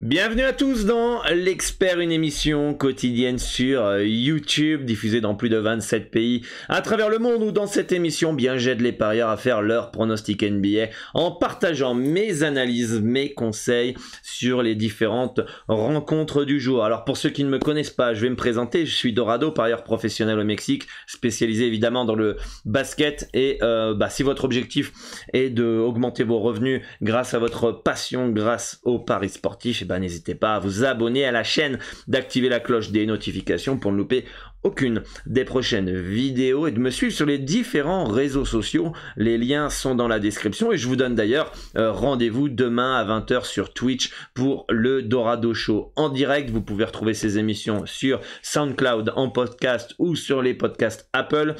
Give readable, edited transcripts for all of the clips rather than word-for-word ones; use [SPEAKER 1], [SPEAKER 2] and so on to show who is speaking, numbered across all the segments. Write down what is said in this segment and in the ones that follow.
[SPEAKER 1] Bienvenue à tous dans l'Expert, une émission quotidienne sur YouTube, diffusée dans plus de 27 pays à travers le monde, où dans cette émission, bien j'aide les parieurs à faire leur pronostic NBA en partageant mes analyses, mes conseils sur les différentes rencontres du jour. Alors pour ceux qui ne me connaissent pas, je vais me présenter, je suis Dorado, parieur professionnel au Mexique, spécialisé évidemment dans le basket et si votre objectif est d'augmenter vos revenus grâce à votre passion, grâce aux paris sportifs, n'hésitez pas à vous abonner à la chaîne, d'activer la cloche des notifications pour ne louper aucune des prochaines vidéos et de me suivre sur les différents réseaux sociaux. Les liens sont dans la description et je vous donne d'ailleurs rendez-vous demain à 20 h sur Twitch pour le Dorado Show en direct. Vous pouvez retrouver ces émissions sur SoundCloud en podcast ou sur les podcasts Apple.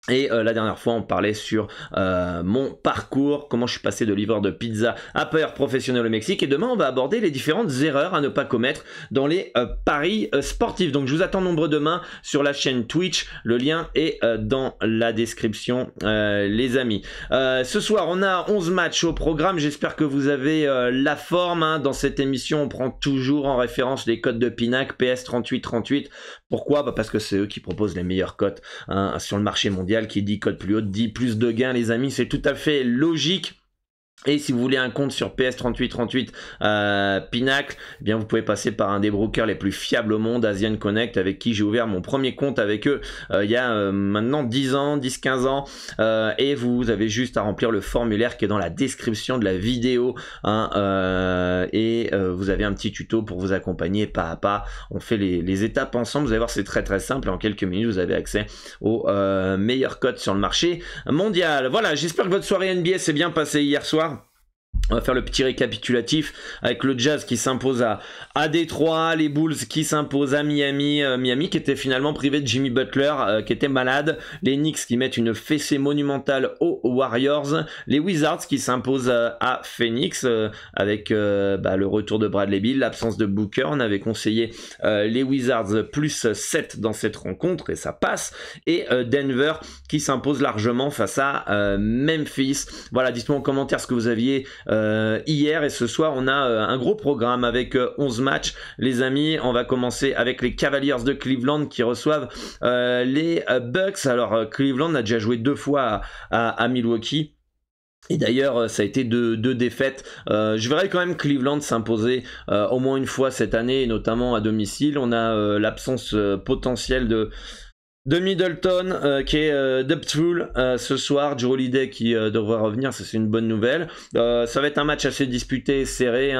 [SPEAKER 1] Et la dernière fois, on parlait sur mon parcours, comment je suis passé de livreur de pizza à parieur professionnel au Mexique. Et demain, on va aborder les différentes erreurs à ne pas commettre dans les paris sportifs. Donc, je vous attends nombreux demain sur la chaîne Twitch. Le lien est dans la description, les amis. Ce soir, on a 11 matchs au programme. J'espère que vous avez la forme. Hein. Dans cette émission, on prend toujours en référence les codes de Pinac, PS3838. Pourquoi ? Parce que c'est eux qui proposent les meilleures cotes sur le marché mondial. Qui dit cote plus haute dit plus de gains, les amis, c'est tout à fait logique. Et si vous voulez un compte sur PS3838 Pinacle, eh bien vous pouvez passer par un des brokers les plus fiables au monde, Asian Connect, avec qui j'ai ouvert mon premier compte avec eux il y a maintenant 10-15 ans. Et vous avez juste à remplir le formulaire qui est dans la description de la vidéo. Vous avez un petit tuto pour vous accompagner pas à pas. On fait les étapes ensemble. Vous allez voir, c'est très très simple. En quelques minutes, vous avez accès aux meilleurs codes sur le marché mondial. Voilà, j'espère que votre soirée NBA s'est bien passée hier soir. On va faire le petit récapitulatif avec le Jazz qui s'impose à Détroit, les Bulls qui s'imposent à Miami, Miami qui était finalement privé de Jimmy Butler qui était malade, les Knicks qui mettent une fessée monumentale aux Warriors, les Wizards qui s'imposent à Phoenix avec le retour de Bradley Beal, l'absence de Booker. On avait conseillé les Wizards plus 7 dans cette rencontre et ça passe, et Denver qui s'impose largement face à Memphis. Voilà, dites-moi en commentaire ce que vous aviez hier, et ce soir on a un gros programme avec 11 matchs, les amis. On va commencer avec les Cavaliers de Cleveland qui reçoivent les Bucks. Alors Cleveland a déjà joué 2 fois à Milwaukee. Et d'ailleurs, ça a été deux défaites. Je verrais quand même Cleveland s'imposer au moins une fois cette année, notamment à domicile. On a l'absence potentielle de Middleton qui est doubtful ce soir. Joe Holiday qui devrait revenir, ça c'est une bonne nouvelle. Ça va être un match assez disputé et serré.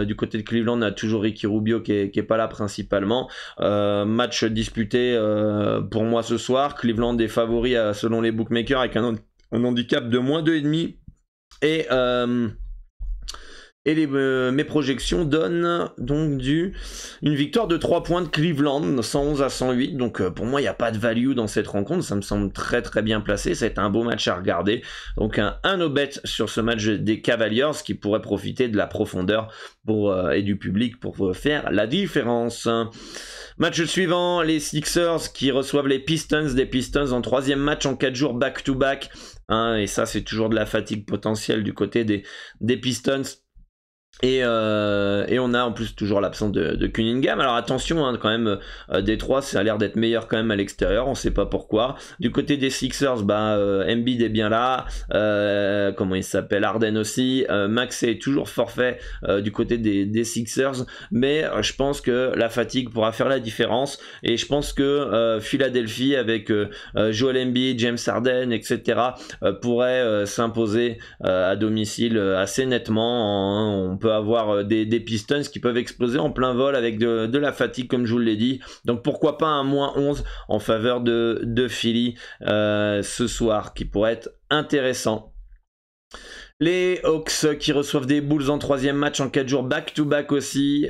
[SPEAKER 1] Du côté de Cleveland, on a toujours Ricky Rubio qui est pas là principalement. Match disputé pour moi ce soir. Cleveland est favori selon les bookmakers avec un handicap de moins 2,5. Et mes projections donnent donc une victoire de 3 points de Cleveland, 111 à 108. Donc pour moi, il n'y a pas de value dans cette rencontre. Ça me semble très très bien placé. Ça va être un beau match à regarder. Donc un no-bet sur ce match des Cavaliers qui pourrait profiter de la profondeur et du public pour faire la différence. Match suivant, les Sixers qui reçoivent les Pistons. Des Pistons en 3e match en 4 jours back-to-back. Et ça, c'est toujours de la fatigue potentielle du côté des Pistons. Et on a en plus toujours l'absence de Cunningham. Alors attention quand même, Détroit ça a l'air d'être meilleur quand même à l'extérieur, on sait pas pourquoi. Du côté des Sixers, Embiid est bien là, comment il s'appelle, Harden aussi, Max est toujours forfait du côté des Sixers, mais je pense que la fatigue pourra faire la différence, et je pense que Philadelphie avec Joel Embiid, James Harden, etc. pourrait s'imposer à domicile assez nettement. On peut avoir des Pistons qui peuvent exploser en plein vol avec de la fatigue, comme je vous l'ai dit. Donc pourquoi pas un moins 11 en faveur de Philly ce soir, qui pourrait être intéressant. Les Hawks qui reçoivent des Bulls en 3e match en 4 jours back-to-back aussi,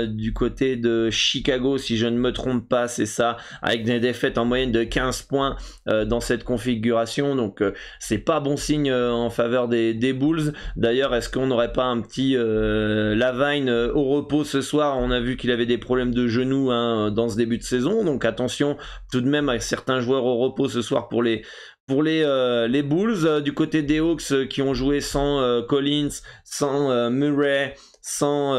[SPEAKER 1] du côté de Chicago si je ne me trompe pas, c'est ça, avec des défaites en moyenne de 15 points dans cette configuration. Donc c'est pas bon signe en faveur des Bulls. D'ailleurs, est-ce qu'on n'aurait pas un petit Lavine au repos ce soir? On a vu qu'il avait des problèmes de genoux dans ce début de saison, donc attention tout de même à certains joueurs au repos ce soir pour les Pour les Bulls, du côté des Hawks qui ont joué sans Collins, sans Murray, sans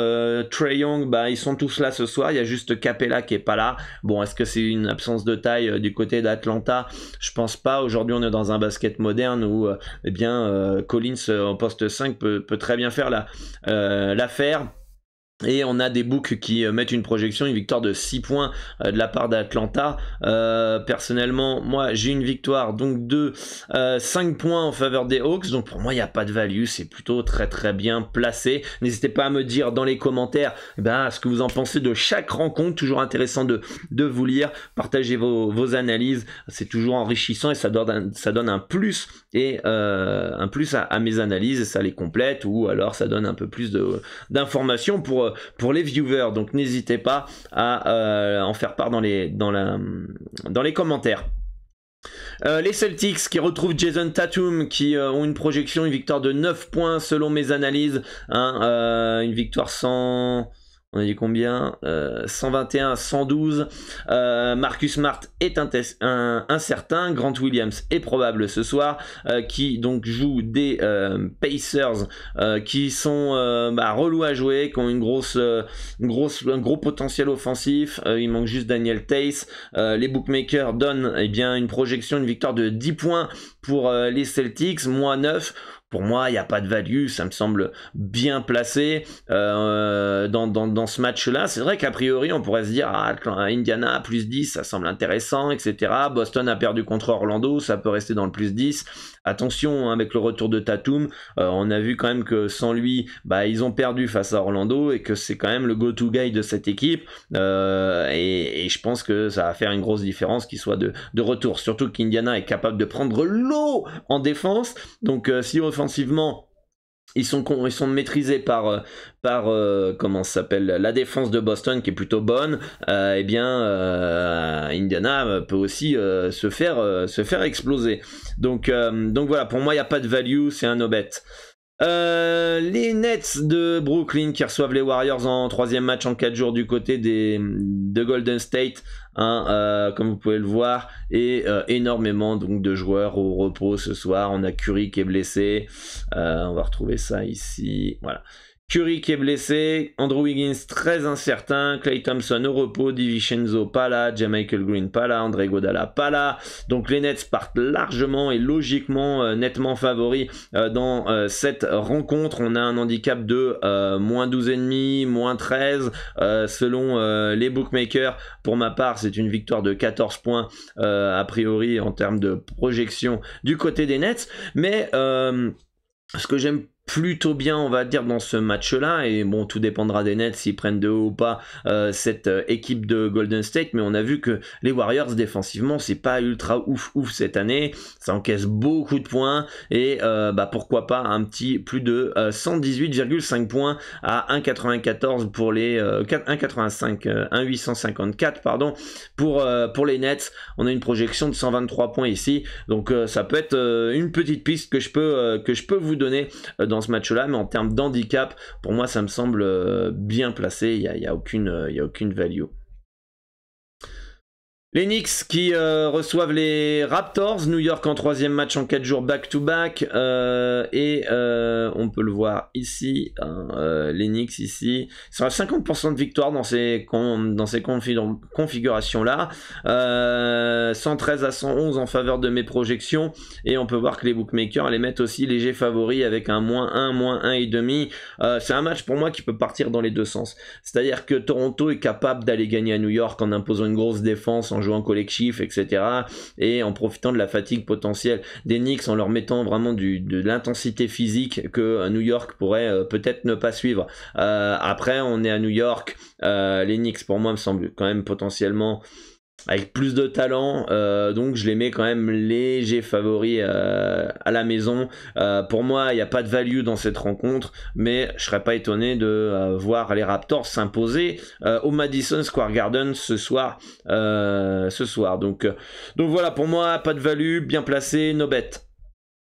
[SPEAKER 1] Trae Young, bah, ils sont tous là ce soir. Il y a juste Capella qui est pas là. Bon, est-ce que c'est une absence de taille du côté d'Atlanta? Je pense pas. Aujourd'hui, on est dans un basket moderne où eh bien, Collins en poste 5 peut très bien faire l'affaire. Et on a des books qui mettent une projection, une victoire de 6 points de la part d'Atlanta. Personnellement, moi j'ai une victoire donc de 5 points en faveur des Hawks. Donc pour moi il n'y a pas de value, c'est plutôt très bien placé. N'hésitez pas à me dire dans les commentaires ce que vous en pensez de chaque rencontre. Toujours intéressant de vous lire. Partagez vos analyses, c'est toujours enrichissant et ça donne un plus et un plus à mes analyses et ça les complète, ou alors ça donne un peu plus d'informations pour les viewers. Donc n'hésitez pas à en faire part dans les commentaires. Les Celtics qui retrouvent Jason Tatum, qui ont une projection, une victoire de 9 points selon mes analyses, une victoire sans... On a dit combien 121 à 112. Marcus Smart est incertain. Grant Williams est probable ce soir, qui donc joue des Pacers qui sont relous à jouer, qui ont un gros potentiel offensif. Il manque juste Daniel Theis. Les bookmakers donnent une projection, une victoire de 10 points pour les Celtics, moins 9. Pour moi, il n'y a pas de value, ça me semble bien placé dans ce match-là. C'est vrai qu'a priori, on pourrait se dire Indiana plus 10, ça semble intéressant, etc. Boston a perdu contre Orlando, ça peut rester dans le plus 10. Attention, avec le retour de Tatum, on a vu quand même que sans lui, ils ont perdu face à Orlando et que c'est quand même le go-to guy de cette équipe. Et je pense que ça va faire une grosse différence qu'il soit de retour. Surtout qu'Indiana est capable de prendre l'eau en défense. Donc si offensivement ils sont maîtrisés par comment ça s'appelle, la défense de Boston qui est plutôt bonne, Indiana peut aussi se faire exploser. Donc voilà, pour moi il n'y a pas de value, c'est un no-bet. Les Nets de Brooklyn qui reçoivent les Warriors en 3e match en 4 jours du côté de Golden State, comme vous pouvez le voir, et énormément donc de joueurs au repos ce soir. On a Curry qui est blessé, on va retrouver ça ici, voilà. Curry qui est blessé, Andrew Wiggins très incertain, Klay Thompson au repos, DiVincenzo pas là, JaMychal Green pas là, André Iguodala pas là. Donc les Nets partent largement et logiquement nettement favoris dans cette rencontre. On a un handicap de moins 12,5, moins 13 selon les bookmakers. Pour ma part, c'est une victoire de 14 points a priori en termes de projection du côté des Nets. Mais ce que j'aime plutôt bien, on va dire, dans ce match-là, et bon, tout dépendra des Nets s'ils prennent de haut ou pas cette équipe de Golden State, mais on a vu que les Warriors défensivement, c'est pas ultra ouf cette année, ça encaisse beaucoup de points, et pourquoi pas un petit plus de 118,5 points à 1,94 pour les 1,854 pardon pour les Nets. On a une projection de 123 points ici, donc ça peut être une petite piste que je peux vous donner dans ce match-là, mais en termes d'handicap, pour moi, ça me semble bien placé. Il y a aucune value. Les Knicks qui reçoivent les Raptors, New York en 3e match en 4 jours back-to-back, et on peut le voir ici, les Knicks ici, ça sera 50% de victoire dans ces configurations-là, 113 à 111 en faveur de mes projections, et on peut voir que les bookmakers les mettent aussi léger favoris avec un -1, -1,5. C'est un match pour moi qui peut partir dans les deux sens, c'est-à-dire que Toronto est capable d'aller gagner à New York en imposant une grosse défense, en jouant collectif, etc. et en profitant de la fatigue potentielle des Knicks, en leur mettant vraiment de l'intensité physique que New York pourrait peut-être ne pas suivre. Après, on est à New York, les Knicks pour moi me semblent quand même potentiellement avec plus de talent, donc je les mets quand même léger favoris à la maison. Pour moi, il n'y a pas de value dans cette rencontre, mais je serais pas étonné de voir les Raptors s'imposer au Madison Square Garden ce soir. Donc voilà, pour moi, pas de value, bien placé, no bet.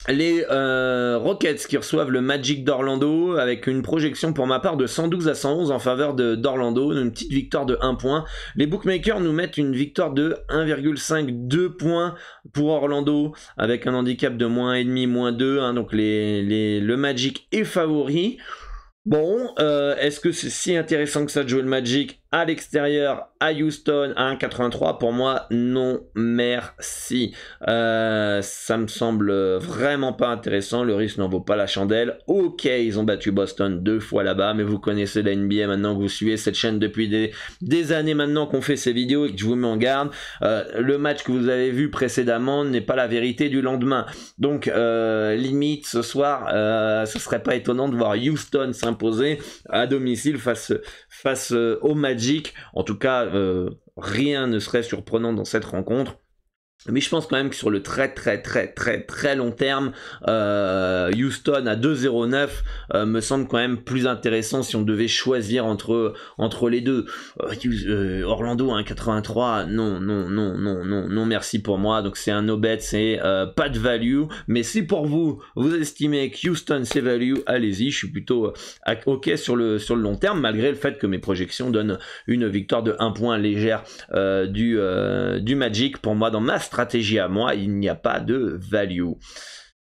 [SPEAKER 1] Les Rockets qui reçoivent le Magic d'Orlando avec une projection pour ma part de 112 à 111 en faveur d'Orlando, une petite victoire de 1 point. Les bookmakers nous mettent une victoire de 1,52 points pour Orlando avec un handicap de -1,5, -2, hein, donc le Magic est favori. Bon, est-ce que c'est si intéressant que ça de jouer le Magic à l'extérieur, à Houston, à 1,83? Pour moi, non, merci. Ça me semble vraiment pas intéressant. Le risque n'en vaut pas la chandelle. Ok, ils ont battu Boston 2 fois là-bas, mais vous connaissez la NBA maintenant que vous suivez cette chaîne depuis des années maintenant qu'on fait ces vidéos et que je vous mets en garde. Le match que vous avez vu précédemment n'est pas la vérité du lendemain. Donc, limite, ce soir, ce serait pas étonnant de voir Houston s'imposer à domicile face au Magic. En tout cas, rien ne serait surprenant dans cette rencontre. Mais je pense quand même que sur le très long terme, Houston à 2,09 me semble quand même plus intéressant si on devait choisir entre les deux. Orlando à 1,83, non, merci pour moi. Donc c'est un no bet, c'est pas de value. Mais si pour vous estimez que Houston c'est value, allez-y. Je suis plutôt ok sur le long terme, malgré le fait que mes projections donnent une victoire de 1 point légère du Magic. Pour moi, dans ma stratégie à moi, il n'y a pas de value.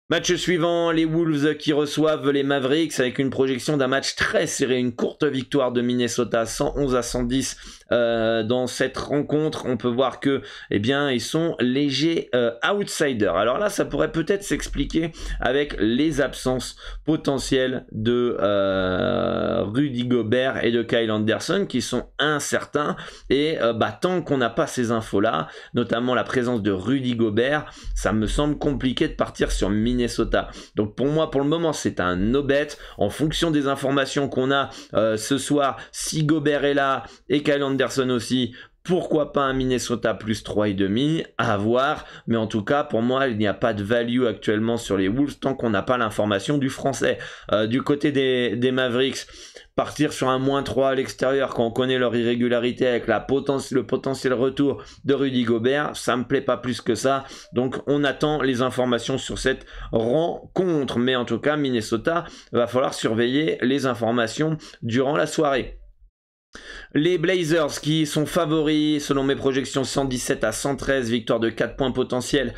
[SPEAKER 1] Match suivant, les Wolves qui reçoivent les Mavericks avec une projection d'un match très serré, une courte victoire de Minnesota 111 à 110 dans cette rencontre. On peut voir que, eh bien, ils sont légers outsiders. Alors là, ça pourrait peut-être s'expliquer avec les absences potentielles de Rudy Gobert et de Kyle Anderson qui sont incertains. Et tant qu'on n'a pas ces infos-là, notamment la présence de Rudy Gobert, ça me semble compliqué de partir sur Minnesota. Donc pour moi, pour le moment, c'est un no-bet. En fonction des informations qu'on a ce soir, si Gobert est là et Kyle Anderson aussi, pourquoi pas un Minnesota plus 3,5 à voir, mais en tout cas pour moi il n'y a pas de value actuellement sur les Wolves tant qu'on n'a pas l'information du français. Du côté des Mavericks, partir sur un -3 à l'extérieur quand on connaît leur irrégularité avec le potentiel retour de Rudy Gobert, ça me plaît pas plus que ça. Donc on attend les informations sur cette rencontre, mais en tout cas Minnesota, va falloir surveiller les informations durant la soirée. Les Blazers qui sont favoris selon mes projections 117 à 113, victoire de 4 points potentiels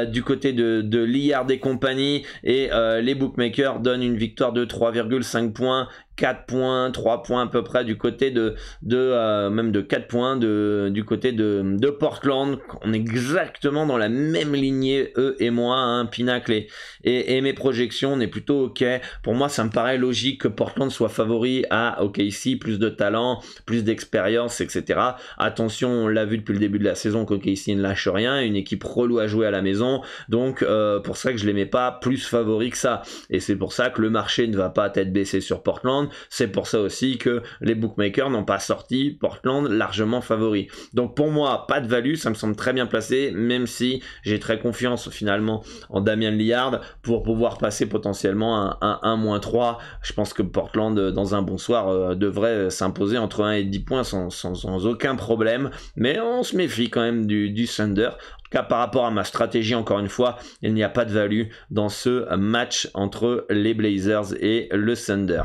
[SPEAKER 1] du côté de Lillard et compagnie, et les bookmakers donnent une victoire de 3,5 points, 4 points, 3 points à peu près du côté même de 4 points du côté de Portland. On est exactement dans la même lignée, eux et moi, hein, Pinacle et mes projections, on est plutôt ok. Pour moi, ça me paraît logique que Portland soit favori à OKC, plus de talent, plus d'expérience, etc. Attention, on l'a vu depuis le début de la saison qu'OKC ne lâche rien, une équipe relou à jouer à la maison, donc pour ça que je les mets pas plus favoris que ça, et c'est pour ça que le marché ne va pas tête baissée sur Portland. C'est pour ça aussi que les bookmakers n'ont pas sorti Portland largement favori. Donc pour moi, pas de value, ça me semble très bien placé, même si j'ai très confiance finalement en Damian Lillard pour pouvoir passer potentiellement un 1-3. Je pense que Portland, dans un bon soir, devrait s'imposer entre 1 et 10 points sans aucun problème. Mais on se méfie quand même du Thunder. Car par rapport à ma stratégie, encore une fois, il n'y a pas de value dans ce match entre les Blazers et le Thunder.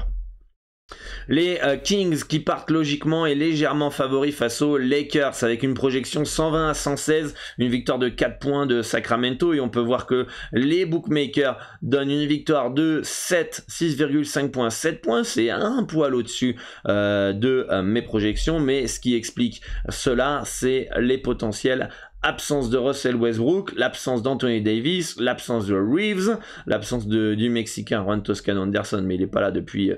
[SPEAKER 1] Les Kings qui partent logiquement et légèrement favoris face aux Lakers avec une projection 120 à 116, une victoire de 4 points de Sacramento, et on peut voir que les bookmakers donnent une victoire de 6,5 points. 7 points, c'est un poil au-dessus de mes projections, mais ce qui explique cela, c'est les potentiels absence de Russell Westbrook, l'absence d'Anthony Davis, l'absence de Reeves, l'absence du Mexicain Juan Toscano Anderson, mais il n'est pas là depuis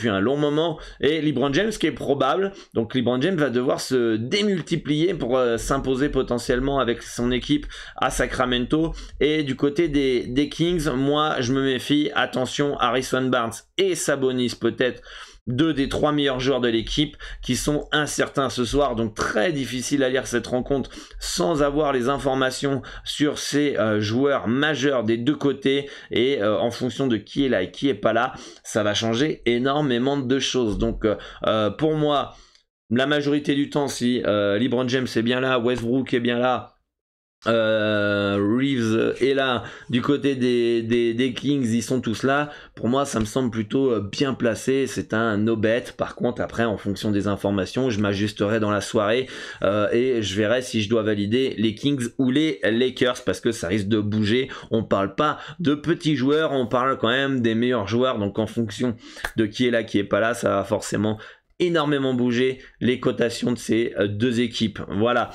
[SPEAKER 1] un long moment, et LeBron James qui est probable. Donc LeBron James va devoir se démultiplier pour s'imposer potentiellement avec son équipe à Sacramento. Et du côté des Kings, moi je me méfie, attention, Harrison Barnes et Sabonis peut-être, 2 des 3 meilleurs joueurs de l'équipe qui sont incertains ce soir, donc très difficile à lire cette rencontre sans avoir les informations sur ces joueurs majeurs des deux côtés, et en fonction de qui est là et qui est pas là, ça va changer énormément de choses. Donc pour moi, la majorité du temps, si LeBron James est bien là, Westbrook est bien là, Reeves est là, du côté des Kings, ils sont tous là. Pour moi, ça me semble plutôt bien placé. C'est un no bet. Par contre, après, en fonction des informations, je m'ajusterai dans la soirée et je verrai si je dois valider les Kings ou les Lakers, parce que ça risque de bouger. On parle pas de petits joueurs, on parle quand même des meilleurs joueurs. Donc en fonction de qui est là, qui est pas là, ça va forcément énormément bouger les cotations de ces deux équipes. Voilà.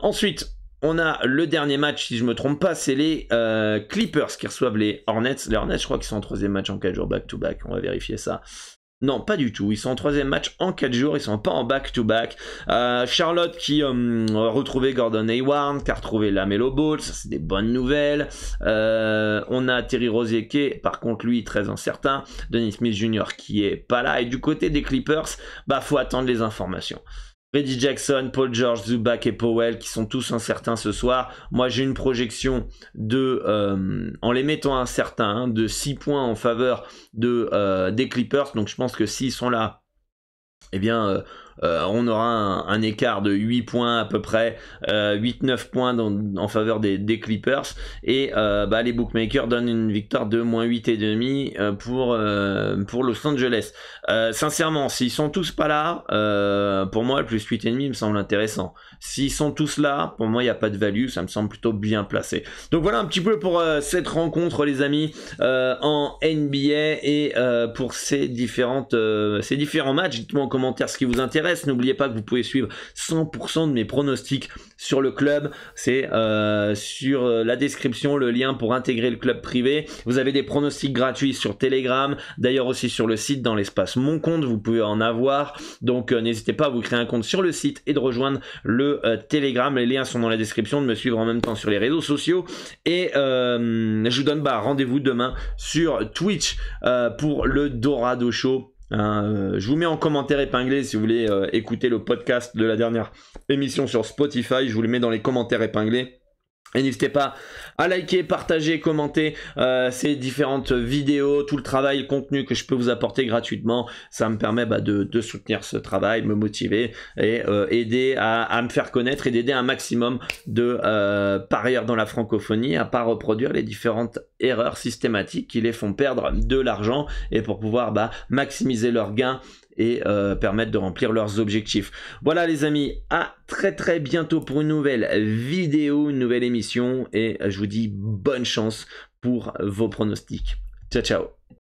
[SPEAKER 1] Ensuite, on a le dernier match, si je me trompe pas, c'est les Clippers qui reçoivent les Hornets. Les Hornets, je crois qu'ils sont en troisième match en 4 jours back-to-back. On va vérifier ça. Non, pas du tout. Ils sont en troisième match en 4 jours. Ils sont pas en back-to-back. Charlotte qui a retrouvé Gordon Hayward, qui a retrouvé LaMelo Ball. Ça, c'est des bonnes nouvelles. On a Terry Rozier qui est, par contre, lui, très incertain. Dennis Smith Jr. qui est pas là. Et du côté des Clippers, bah, faut attendre les informations. Reggie Jackson, Paul George, Zubac et Powell qui sont tous incertains ce soir. Moi j'ai une projection de, en les mettant incertains, hein, de 6 points en faveur des Clippers. Donc je pense que s'ils sont là, eh bien on aura un écart de 8 points à peu près, 8-9 points en faveur des Clippers, et bah, les bookmakers donnent une victoire de -8,5 pour Los Angeles. Sincèrement, s'ils sont tous pas là, pour moi le +8,5 me semble intéressant. S'ils sont tous là, pour moi il n'y a pas de value, ça me semble plutôt bien placé. Donc voilà un petit peu pour cette rencontre les amis, en NBA, et pour ces différents matchs. Dites-moi en commentaire ce qui vous intéresse. N'oubliez pas que vous pouvez suivre 100% de mes pronostics sur le club. C'est sur la description le lien pour intégrer le club privé. Vous avez des pronostics gratuits sur Telegram. D'ailleurs aussi sur le site dans l'espace Mon Compte, vous pouvez en avoir. Donc n'hésitez pas à vous créer un compte sur le site et de rejoindre le Telegram. Les liens sont dans la description. De me suivre en même temps sur les réseaux sociaux. Et je vous donne rendez-vous demain sur Twitch pour le Dorado Show. Je vous mets en commentaire épinglé si vous voulez écouter le podcast de la dernière émission sur Spotify. Je vous les mets dans les commentaires épinglés. Et n'hésitez pas à liker, partager, commenter ces différentes vidéos, tout le travail, le contenu que je peux vous apporter gratuitement. Ça me permet de soutenir ce travail, me motiver et aider à me faire connaître et d'aider un maximum de parieurs dans la francophonie à pas reproduire les différentes erreurs systématiques qui les font perdre de l'argent, et pour pouvoir maximiser leurs gains et permettre de remplir leurs objectifs. Voilà les amis, à très bientôt pour une nouvelle vidéo, une nouvelle émission, et je vous dis bonne chance pour vos pronostics. Ciao ciao.